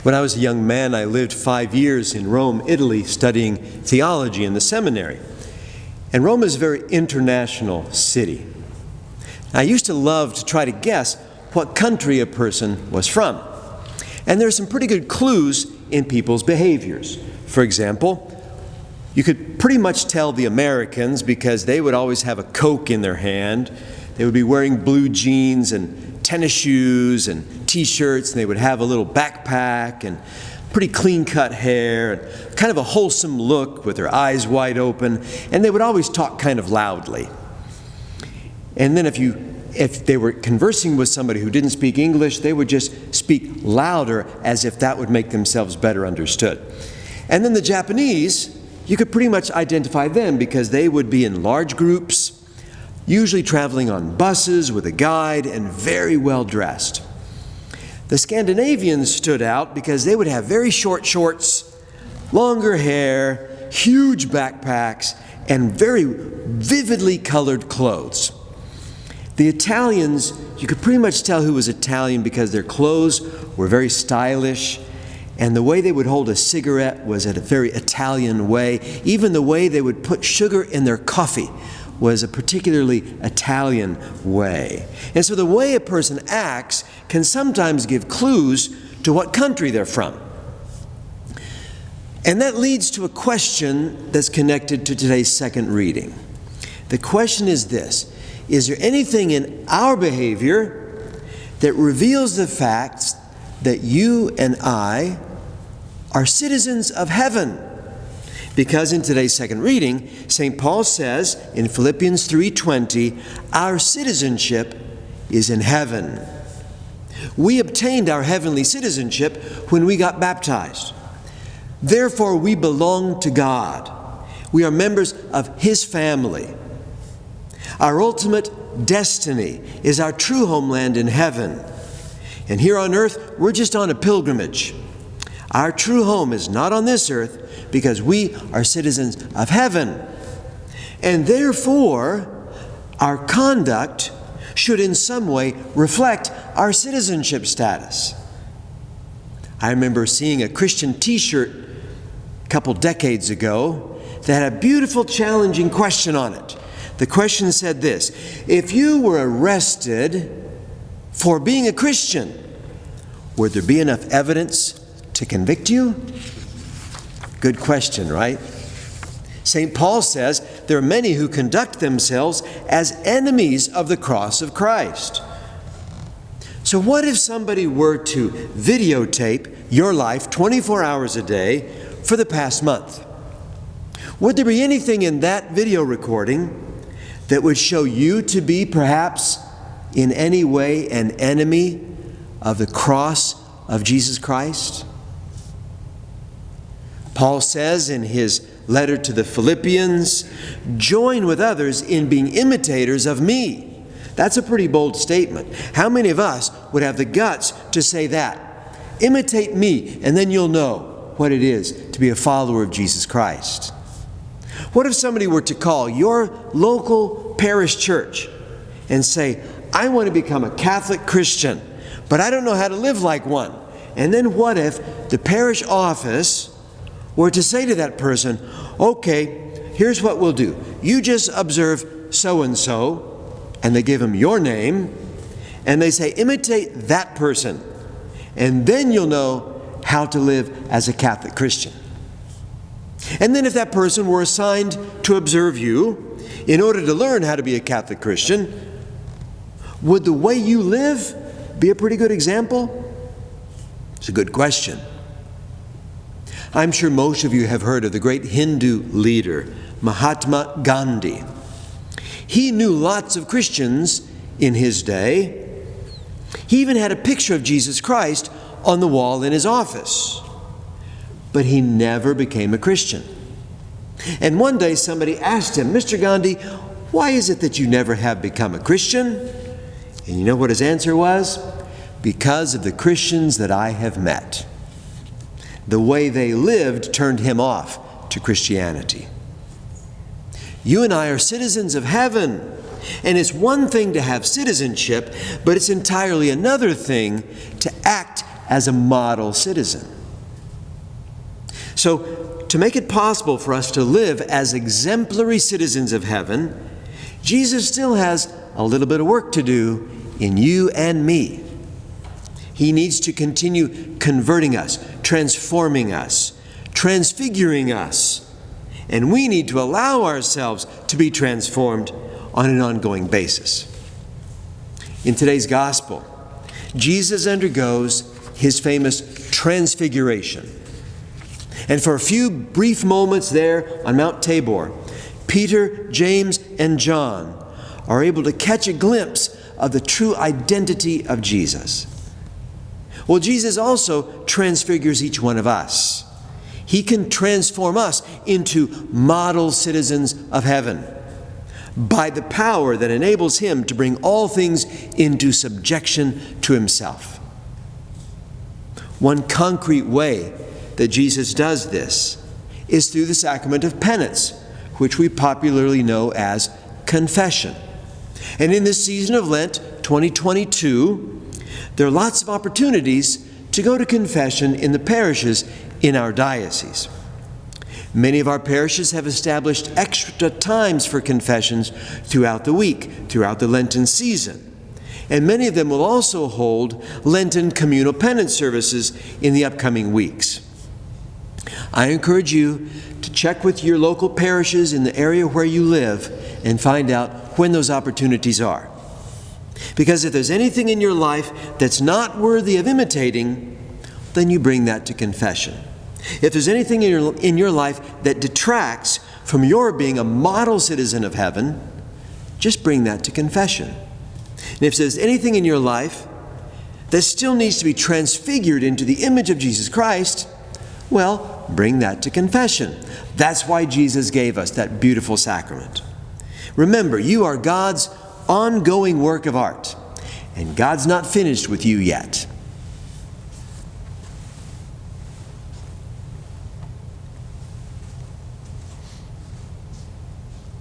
When I was a young man, I lived 5 years in Rome, Italy, studying theology in the seminary. And Rome is a very international city. I used to love to try to guess what country a person was from. And there are some pretty good clues in people's behaviors. For example, you could pretty much tell the Americans because they would always have a Coke in their hand. They would be wearing blue jeans and tennis shoes and t-shirts, and they would have a little backpack and pretty clean-cut hair and kind of a wholesome look with their eyes wide open, and they would always talk kind of loudly. And then if they were conversing with somebody who didn't speak English, they would just speak louder as if that would make themselves better understood. And then the Japanese, you could pretty much identify them because they would be in large groups, usually traveling on buses with a guide and very well dressed. The Scandinavians stood out because they would have very short shorts, longer hair, huge backpacks, and very vividly colored clothes. The Italians, you could pretty much tell who was Italian because their clothes were very stylish, and the way they would hold a cigarette was in a very Italian way. Even the way they would put sugar in their coffee was a particularly Italian way. And so the way a person acts can sometimes give clues to what country they're from. And that leads to a question that's connected to today's second reading. The question is this: is there anything in our behavior that reveals the fact that you and I are citizens of heaven? Because in today's second reading, St. Paul says in Philippians 3:20, our citizenship is in heaven. We obtained our heavenly citizenship when we got baptized. Therefore, we belong to God. We are members of His family. Our ultimate destiny is our true homeland in heaven. And here on earth, we're just on a pilgrimage. Our true home is not on this earth because we are citizens of heaven. And therefore, our conduct should in some way reflect our citizenship status. I remember seeing a Christian t-shirt a couple decades ago that had a beautiful, challenging question on it. The question said this: if you were arrested for being a Christian, would there be enough evidence to convict you? Good question, right? St. Paul says there are many who conduct themselves as enemies of the cross of Christ. So what if somebody were to videotape your life 24 hours a day for the past month? Would there be anything in that video recording that would show you to be perhaps in any way an enemy of the cross of Jesus Christ? Paul says in his letter to the Philippians, join with others in being imitators of me. That's a pretty bold statement. How many of us would have the guts to say that? Imitate me, and then you'll know what it is to be a follower of Jesus Christ. What if somebody were to call your local parish church and say, I want to become a Catholic Christian, but I don't know how to live like one? And then what if the parish office were to say to that person, okay, here's what we'll do. You just observe so-and-so, and they give them your name, and they say, imitate that person, and then you'll know how to live as a Catholic Christian. And then if that person were assigned to observe you, in order to learn how to be a Catholic Christian, would the way you live be a pretty good example? It's a good question. I'm sure most of you have heard of the great Hindu leader, Mahatma Gandhi. He knew lots of Christians in his day. He even had a picture of Jesus Christ on the wall in his office. But he never became a Christian. And one day somebody asked him, Mr. Gandhi, why is it that you never have become a Christian? And you know what his answer was? Because of the Christians that I have met. The way they lived turned him off to Christianity. You and I are citizens of heaven. And it's one thing to have citizenship, but it's entirely another thing to act as a model citizen. So, to make it possible for us to live as exemplary citizens of heaven, Jesus still has a little bit of work to do in you and me. He needs to continue converting us, transforming us, transfiguring us, and we need to allow ourselves to be transformed on an ongoing basis. In today's gospel, Jesus undergoes his famous Transfiguration. And for a few brief moments there on Mount Tabor, Peter, James, and John are able to catch a glimpse of the true identity of Jesus. Well, Jesus also transfigures each one of us. He can transform us into model citizens of heaven by the power that enables him to bring all things into subjection to himself. One concrete way that Jesus does this is through the Sacrament of Penance, which we popularly know as confession. And in this season of Lent 2022, there are lots of opportunities to go to confession in the parishes in our diocese. Many of our parishes have established extra times for confessions throughout the week, throughout the Lenten season. And many of them will also hold Lenten communal penance services in the upcoming weeks. I encourage you to check with your local parishes in the area where you live and find out when those opportunities are. Because if there's anything in your life that's not worthy of imitating, then you bring that to confession. If there's anything in your life that detracts from your being a model citizen of heaven, just bring that to confession. And if there's anything in your life that still needs to be transfigured into the image of Jesus Christ, well, bring that to confession. That's why Jesus gave us that beautiful sacrament. Remember, you are God's ongoing work of art, and God's not finished with you yet.